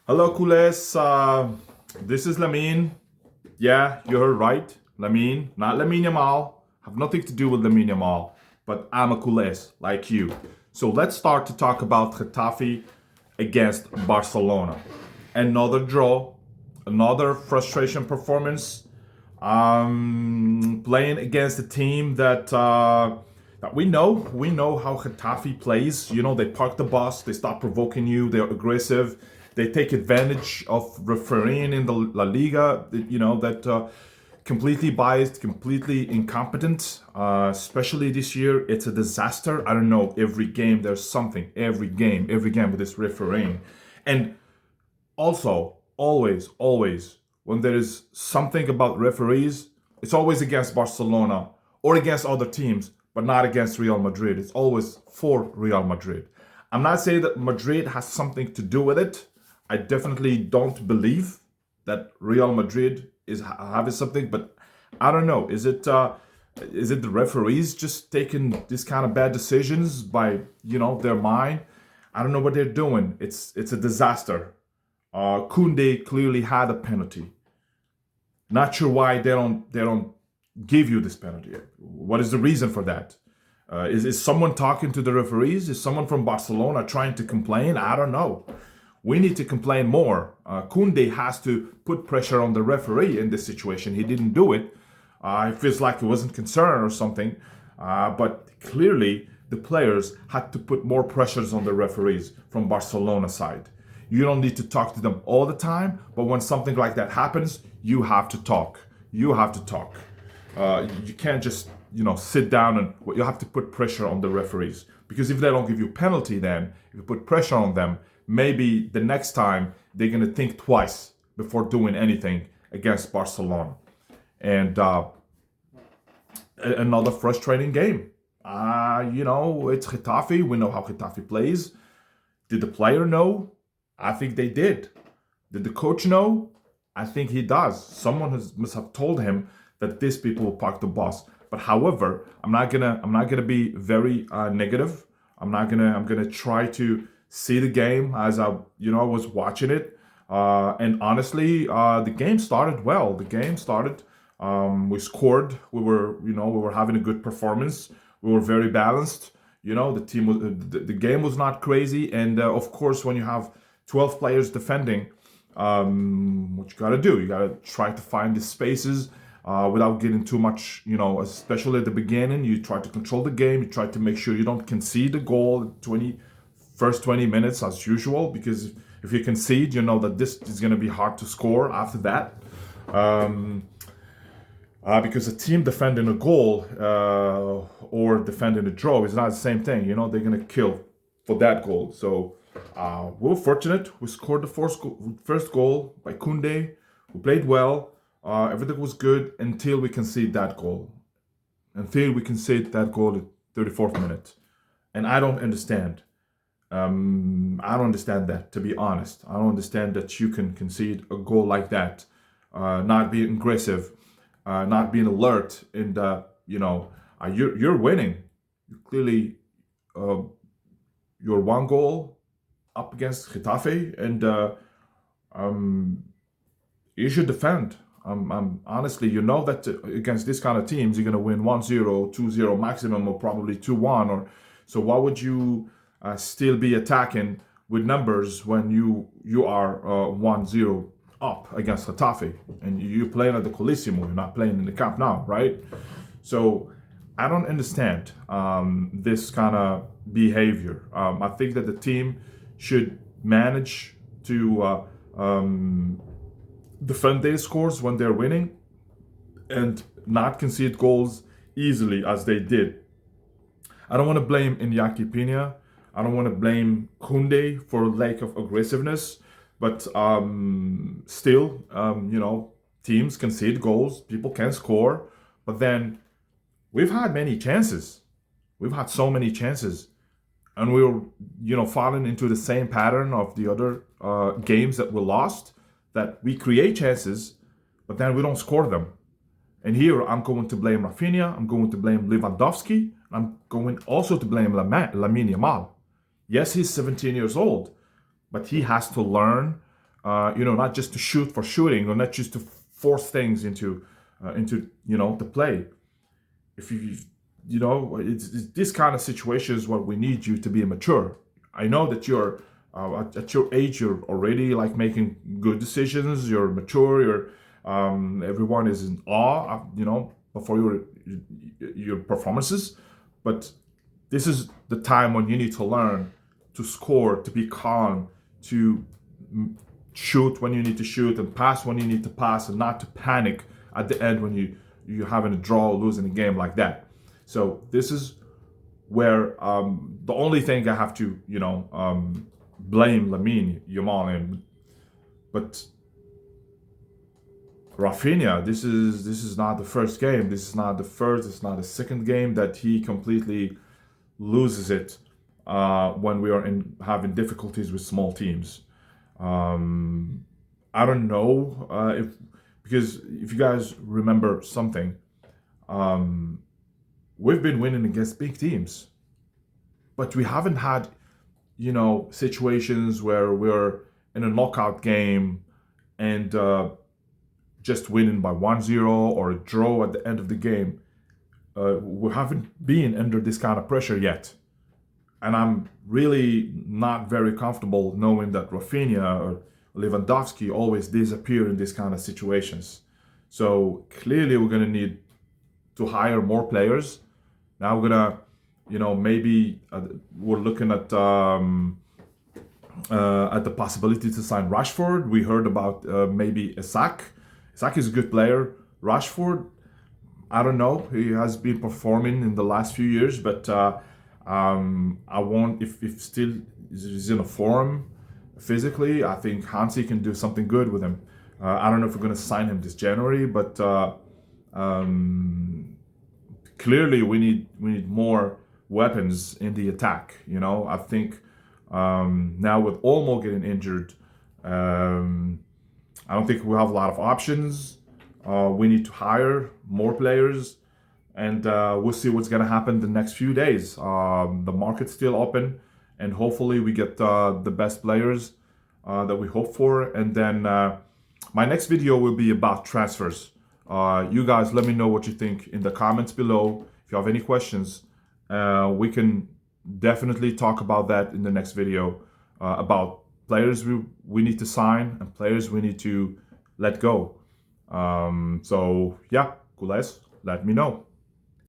Hello, Kules. This is Lamine. Yeah, you heard right. Lamine, not Lamine Yamal. Have nothing to do with Lamine Yamal, but I'm a Kules like you. So let's start to talk about Getafe against Barcelona. Another draw, another frustration performance. Playing against a team that we know how Getafe plays. You know, they park the bus, they stop provoking you, they're aggressive, they take advantage of refereeing in the La Liga. You know that completely biased, completely incompetent. Especially this year, it's a disaster. I don't know. Every game there's something. Every game with this refereeing, and also, always, when there is something about referees, it's always against Barcelona or against other teams, but not against Real Madrid. It's always for Real Madrid. I'm not saying that Madrid has something to do with it. I definitely don't believe that Real Madrid is having something, but I don't know. Is it the referees just taking these kind of bad decisions by their mind? I don't know what they're doing. It's a disaster. Kunde clearly had a penalty. Not sure why they don't give you this penalty. What is the reason for that? Is someone talking to the referees? Is someone from Barcelona trying to complain? I don't know. We need to complain more. Kunde has to put pressure on the referee in this situation. He didn't do it. It feels like he wasn't concerned or something. But clearly, the players had to put more pressures on the referees from Barcelona side. You don't need to talk to them all the time, but when something like that happens, you have to talk. You have to talk. You can't just sit down and you have to put pressure on the referees, because if they don't give you penalty, then if you put pressure on them, maybe the next time they're gonna think twice before doing anything against Barcelona. And another frustrating game. It's Getafe. We know how Getafe plays. Did the player know? I think they did. Did the coach know? I think he does. Someone must have told him that these people will park the bus. But however, I'm not gonna be very negative. I'm gonna try to see the game as I was watching it. And honestly, the game started well. The game started. We scored. We were having a good performance. We were very balanced. The game was not crazy. And of course, when you have 12 players defending, what you gotta do, you gotta try to find the spaces without getting too much, especially at the beginning. You try to control the game, you try to make sure you don't concede a goal first 20 minutes as usual, because if you concede, you know that this is going to be hard to score after that. Because a team defending a goal or defending a draw is not the same thing. They're going to kill for that goal. So we were fortunate. We scored the first goal by Kunde. We played well. Everything was good until we conceded that goal. Until we conceded that goal at 34th minute. And I don't understand. I don't understand that, to be honest. I don't understand that you can concede a goal like that, not being aggressive, not being alert, and you're winning. Clearly, you're one goal up against Getafe, and you should defend. Honestly, you know that against this kind of teams, you're going to win 1-0, 2-0 maximum, or probably 2-1. Or so why would you still be attacking with numbers when you are 1-0 up against Getafe, and you're playing at the Colissimo? You're not playing in the Camp Nou, right? So I don't understand this kind of behavior. I think that the team should manage to defend their scores when they're winning and not concede goals easily as they did. I don't want to blame Iñaki Pina. I don't want to blame Kunde for lack of aggressiveness, but still, teams concede goals. People can score, but then we've had many chances. We've had so many chances, and we were, falling into the same pattern of the other games that we lost. That we create chances, but then we don't score them. And here I'm going to blame Rafinha. I'm going to blame Lewandowski. I'm going also to blame Lamine Yamal. Yes, he's 17 years old, but he has to learn not just to shoot for shooting, or not just to force things into the play. If it's this kind of situations where we need you to be mature. I know that you're at your age, you're already like making good decisions. You're mature. Everyone is in awe, before your performances. But this is the time when you need to learn to score, to be calm, to shoot when you need to shoot, and pass when you need to pass, and not to panic at the end when you're having a draw or losing a game like that. So this is where the only thing I have to blame Lamine Yamal in. But Rafinha, this is not the first game. This is not the first. It's not the second game that he completely loses it when we are having difficulties with small teams. I don't know because if you guys remember something, we've been winning against big teams, but we haven't had situations where we're in a knockout game and just winning by 1-0 or a draw at the end of the game. We haven't been under this kind of pressure yet. And I'm really not very comfortable knowing that Rafinha or Lewandowski always disappear in these kind of situations. So clearly we're going to need to hire more players. Now we're going to, maybe we're looking at the possibility to sign Rashford. We heard about maybe Isak. Isak is a good player. Rashford, I don't know. He has been performing in the last few years, but I won't. If still is in a form physically, I think Hansi can do something good with him. I don't know if we're going to sign him this January, but clearly we need more weapons in the attack. I think now with Olmo getting injured, I don't think we have a lot of options. We need to hire more players, and we'll see what's going to happen the next few days. The market's still open, and hopefully we get the best players that we hope for. And then my next video will be about transfers. You guys, let me know what you think in the comments below. If you have any questions, we can definitely talk about that in the next video about players we need to sign and players we need to let go. So yeah, guys, let me know.